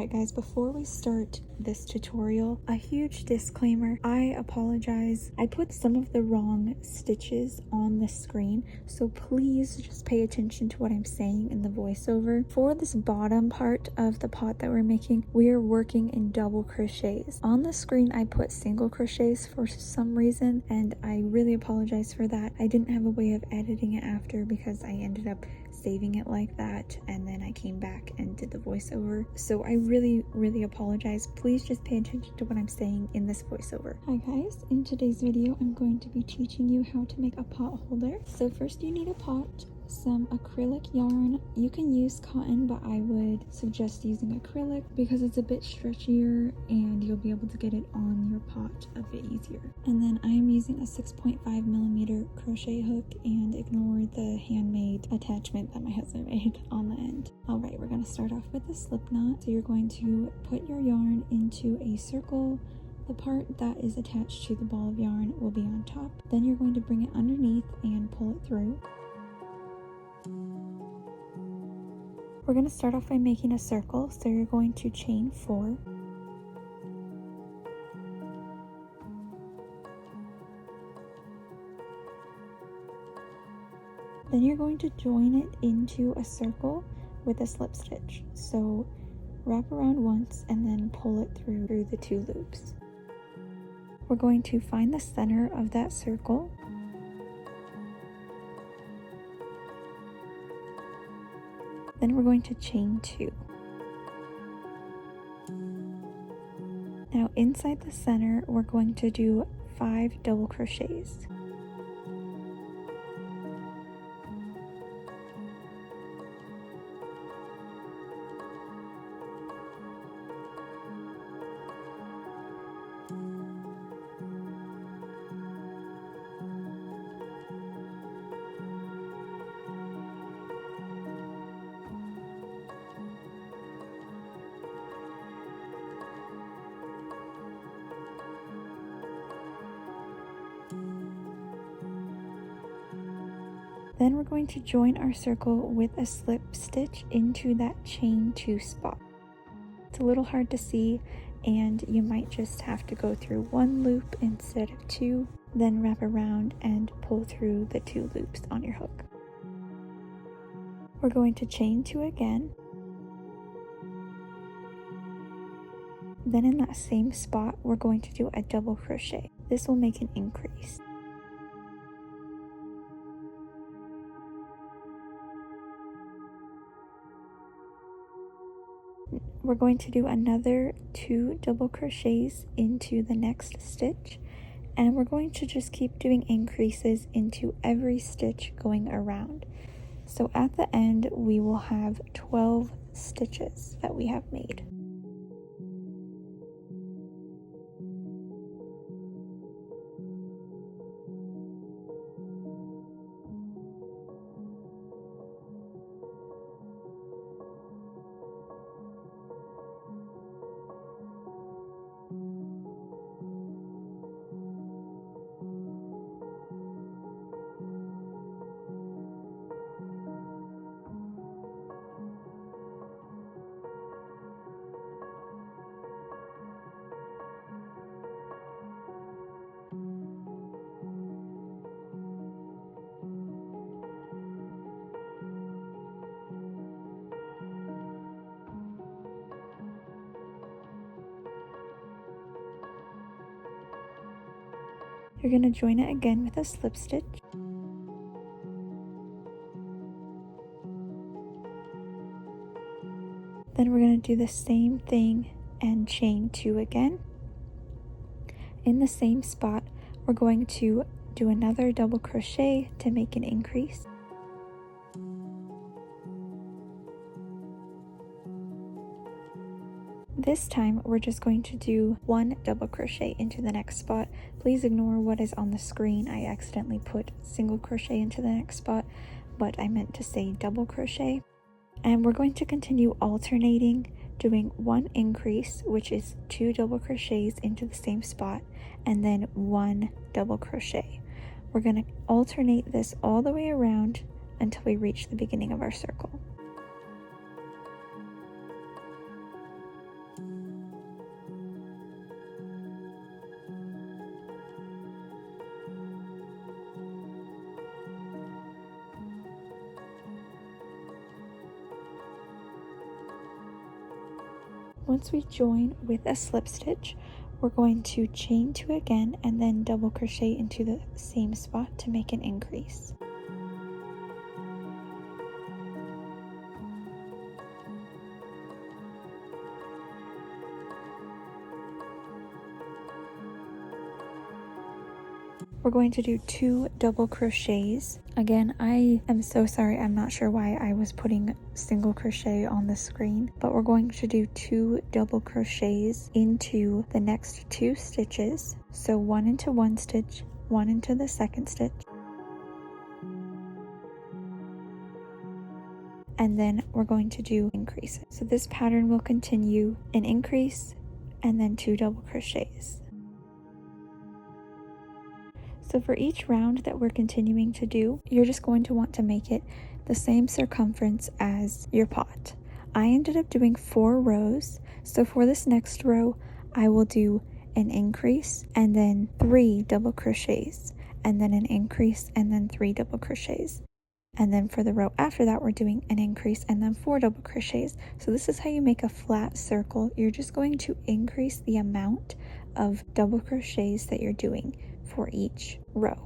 Alright guys, before we start this tutorial, a huge disclaimer. I apologize. I put some of the wrong stitches on the screen, so please just pay attention to what I'm saying in the voiceover. For this bottom part of the pot that we're making, we are working in double crochets. On the screen I put single crochets for some reason, and I really apologize for that. I didn't have a way of editing it after because I ended up saving it like that, and then I came back and did the voiceover, so I really apologize. Please just pay attention to what I'm saying in this voiceover. Hi guys, in today's video I'm going to be teaching you how to make a pot holder. So first you need a pot, some acrylic yarn. You can use cotton, but I would suggest using acrylic because it's a bit stretchier and you'll be able to get it on your pot a bit easier. And then I am using a 6.5mm crochet hook, and ignore the handmade attachment that my husband made on the end. Alright, we're going to start off with a slip knot. So you're going to put your yarn into a circle. The part that is attached to the ball of yarn will be on top. Then you're going to bring it underneath and pull it through. We're going to start off by making a circle, so you're going to chain 4. Then you're going to join it into a circle with a slip stitch. So wrap around once and then pull it through the 2 loops. We're going to find the center of that circle. Then we're going to chain 2. Now inside the center, we're going to do 5 double crochets. Then we're going to join our circle with a slip stitch into that chain 2 spot. It's a little hard to see, and you might just have to go through 1 loop instead of 2, then wrap around and pull through the 2 loops on your hook. We're going to chain 2 again. Then in that same spot, we're going to do a double crochet. This will make an increase. We're going to do another 2 double crochets into the next stitch, and we're going to just keep doing increases into every stitch going around. So at the end we will have 12 stitches that we have made. You're going to join it again with a slip stitch. Then we're going to do the same thing and chain 2 again. In the same spot, we're going to do another double crochet to make an increase. This time we're just going to do 1 double crochet into the next spot. Please ignore what is on the screen. I accidentally put single crochet into the next spot, but I meant to say double crochet. And we're going to continue alternating, doing 1 increase, which is 2 double crochets into the same spot, and then 1 double crochet. We're going to alternate this all the way around until we reach the beginning of our circle. Once we join with a slip stitch, we're going to chain 2 again and then double crochet into the same spot to make an increase. We're going to do 2 double crochets. Again, I am so sorry, I'm not sure why I was putting single crochet on the screen, but we're going to do 2 double crochets into the next 2 stitches. So 1 into 1 stitch, 1 into the second stitch, and then we're going to do increases. So this pattern will continue an increase and then 2 double crochets. So for each round that we're continuing to do, you're just going to want to make it the same circumference as your pot. I ended up doing 4 rows, so for this next row, I will do an increase and then 3 double crochets, and then an increase and then 3 double crochets. And then for the row after that, we're doing an increase and then 4 double crochets. So this is how you make a flat circle. You're just going to increase the amount of double crochets that you're doing for each row.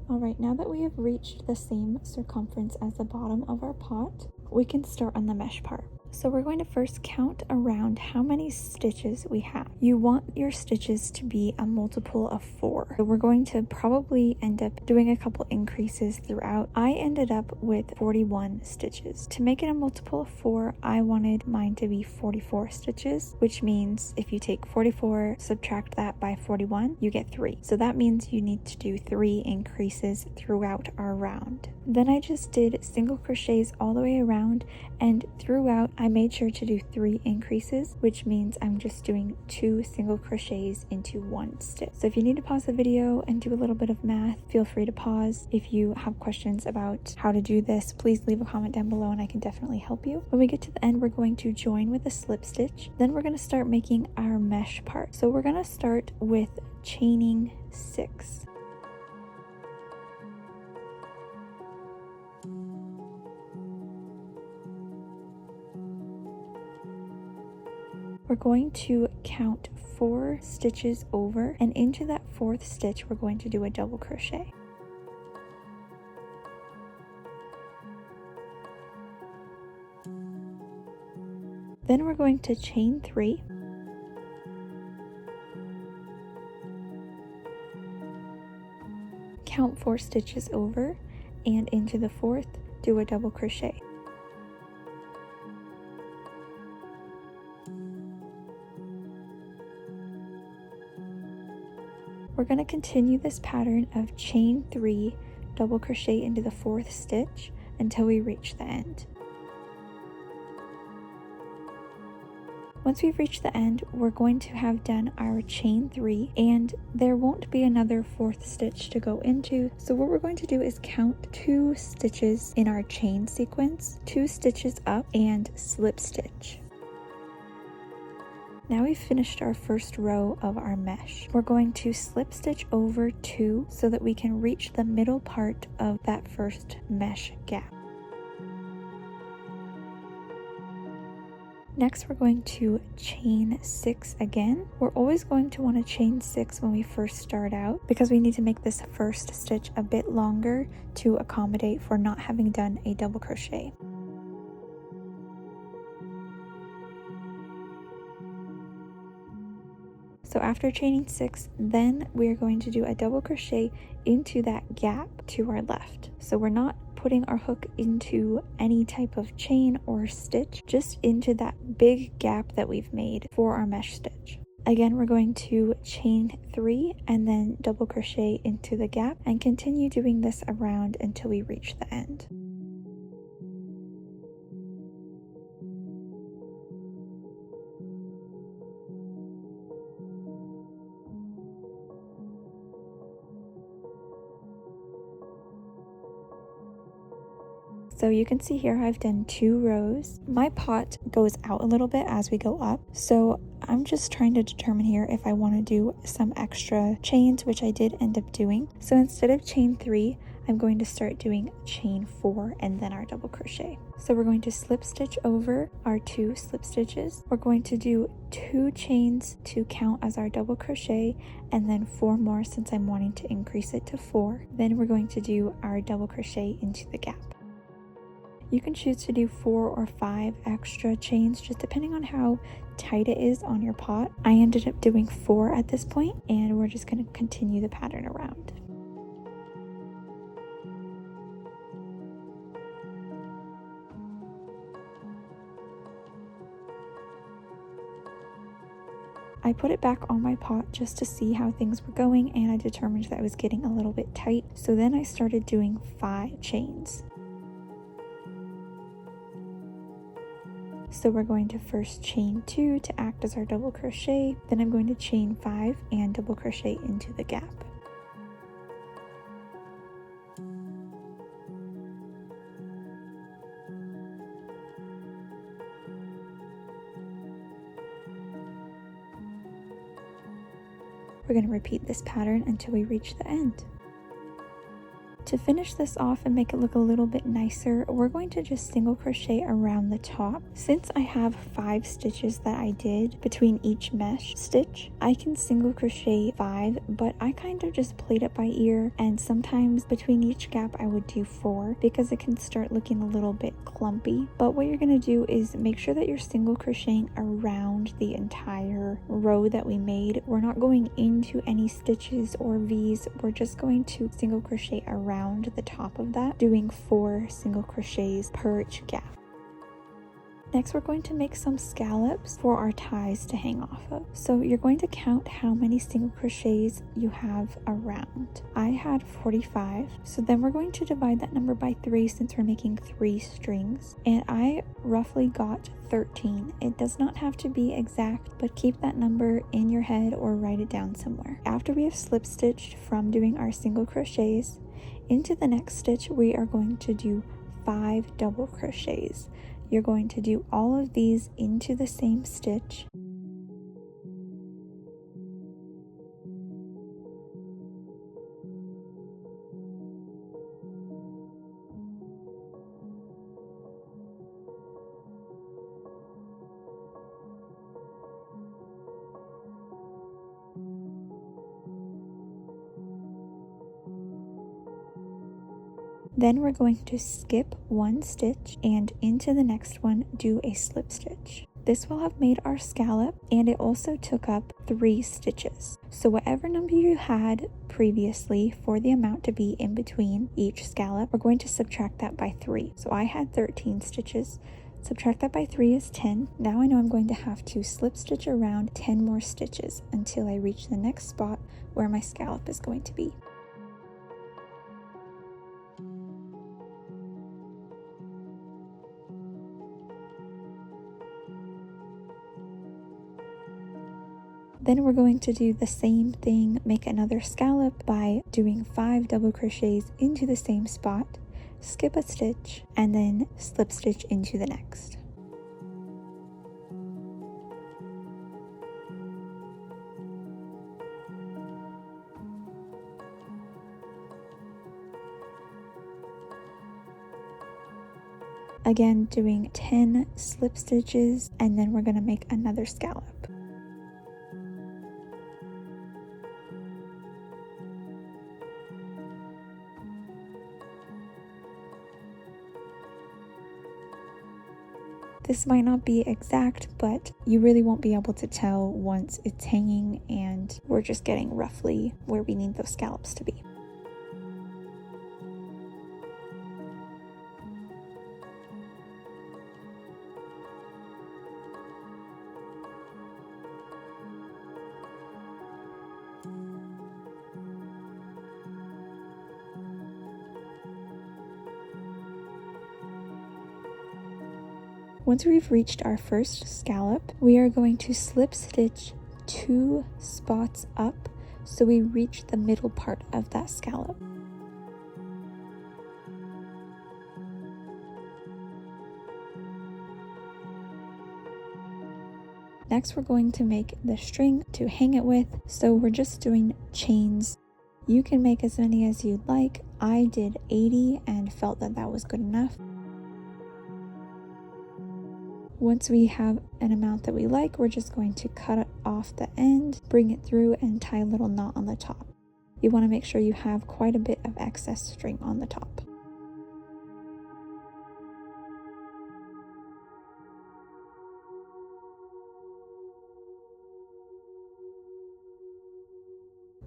Alright, now that we have reached the same circumference as the bottom of our pot, we can start on the mesh part. So we're going to first count around how many stitches we have. You want your stitches to be a multiple of 4. So we're going to probably end up doing a couple increases throughout. I ended up with 41 stitches. To make it a multiple of 4, I wanted mine to be 44 stitches, which means if you take 44, subtract that by 41, you get 3. So that means you need to do 3 increases throughout our round. Then I just did single crochets all the way around, and throughout I made sure to do 3 increases, which means I'm just doing 2 single crochets into 1 stitch. So if you need to pause the video and do a little bit of math, feel free to pause. If you have questions about how to do this, please leave a comment down below and I can definitely help you. When we get to the end, we're going to join with a slip stitch. Then we're going to start making our mesh part. So we're going to start with chaining 6. We're going to count 4 stitches over, and into that 4th stitch we're going to do a double crochet. Then we're going to chain 3. Count 4 stitches over, and into the 4th do a double crochet. We're going to continue this pattern of chain 3, double crochet into the 4th stitch until we reach the end. Once we've reached the end, we're going to have done our chain 3, and there won't be another 4th stitch to go into. So what we're going to do is count 2 stitches in our chain sequence, 2 stitches up, and slip stitch. Now we've finished our first row of our mesh. We're going to slip stitch over 2 so that we can reach the middle part of that first mesh gap. Next, we're going to chain 6 again. We're always going to want to chain 6 when we first start out because we need to make this first stitch a bit longer to accommodate for not having done a double crochet. So after chaining 6, then we're going to do a double crochet into that gap to our left. So we're not putting our hook into any type of chain or stitch, just into that big gap that we've made for our mesh stitch. Again, we're going to chain 3 and then double crochet into the gap and continue doing this around until we reach the end. So you can see here I've done 2 rows. My pot goes out a little bit as we go up, so I'm just trying to determine here if I want to do some extra chains, which I did end up doing. So instead of chain 3, I'm going to start doing chain 4 and then our double crochet. So we're going to slip stitch over our 2 slip stitches. We're going to do 2 chains to count as our double crochet, and then 4 more since I'm wanting to increase it to 4. Then we're going to do our double crochet into the gap. You can choose to do 4 or 5 extra chains, just depending on how tight it is on your pot. I ended up doing 4 at this point, and we're just going to continue the pattern around. I put it back on my pot just to see how things were going, and I determined that I was getting a little bit tight. So then I started doing 5 chains. So we're going to first chain 2 to act as our double crochet, then I'm going to chain 5 and double crochet into the gap. We're going to repeat this pattern until we reach the end. To finish this off and make it look a little bit nicer, we're going to just single crochet around the top. Since I have 5 stitches that I did between each mesh stitch, I can single crochet 5, but I kind of just played it by ear, and sometimes between each gap I would do 4 because it can start looking a little bit clumpy. But what you're going to do is make sure that you're single crocheting around the entire row that we made. We're not going into any stitches or V's, we're just going to single crochet around the top of that, doing 4 single crochets per each gap. Next, we're going to make some scallops for our ties to hang off of. So you're going to count how many single crochets you have around. I had 45, so then we're going to divide that number by 3 since we're making 3 strings, and I roughly got 13. It does not have to be exact, but keep that number in your head or write it down somewhere. After we have slip stitched from doing our single crochets, into the next stitch we are going to do 5 double crochets. You're going to do all of these into the same stitch. Then we're going to skip 1 stitch and into the next one do a slip stitch. This will have made our scallop, and it also took up 3 stitches. So whatever number you had previously for the amount to be in between each scallop, we're going to subtract that by 3. So I had 13 stitches. Subtract that by 3 is 10. Now I know I'm going to have to slip stitch around 10 more stitches until I reach the next spot where my scallop is going to be. Then we're going to do the same thing, make another scallop by doing 5 double crochets into the same spot, skip a stitch, and then slip stitch into the next. Again, doing 10 slip stitches, and then we're going to make another scallop. This might not be exact, but you really won't be able to tell once it's hanging and we're just getting roughly where we need those scallops to be. Once we've reached our first scallop, we are going to slip stitch 2 spots up so we reach the middle part of that scallop. Next, we're going to make the string to hang it with, so we're just doing chains You can make as many as you'd like. I did 80 and felt that that was good enough. Once we have an amount that we like, we're just going to cut off the end, bring it through, and tie a little knot on the top. You want to make sure you have quite a bit of excess string on the top.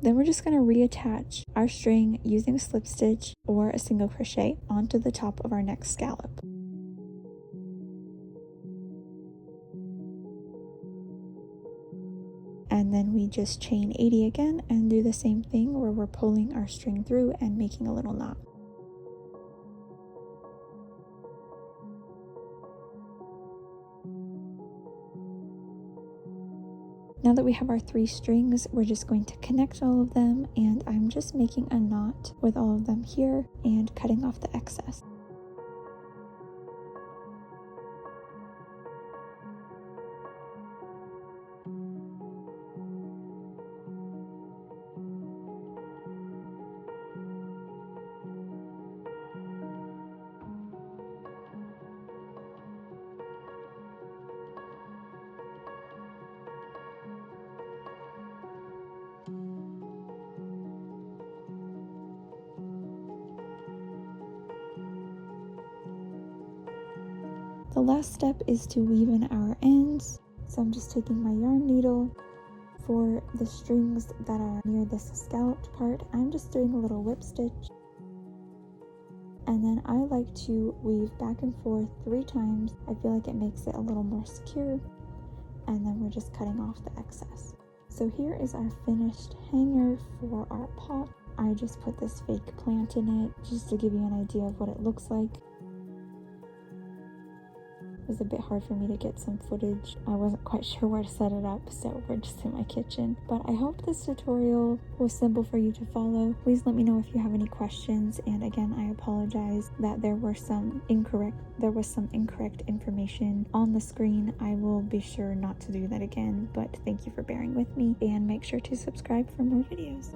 Then we're just going to reattach our string using a slip stitch or a single crochet onto the top of our next scallop. And then we just chain 80 again and do the same thing where we're pulling our string through and making a little knot. Now that we have our 3 strings, we're just going to connect all of them, and I'm just making a knot with all of them here and cutting off the excess. The last step is to weave in our ends. So I'm just taking my yarn needle. For the strings that are near this scalloped part, I'm just doing a little whip stitch. And then I like to weave back and forth 3 times. I feel like it makes it a little more secure. And then we're just cutting off the excess. So here is our finished hanger for our pot. I just put this fake plant in it just to give you an idea of what it looks like. It was a bit hard for me to get some footage. I wasn't quite sure where to set it up, so we're just in my kitchen. But I hope this tutorial was simple for you to follow. Please let me know if you have any questions, and again, I apologize that there was some incorrect information on the screen. I will be sure not to do that again, but thank you for bearing with me, and make sure to subscribe for more videos.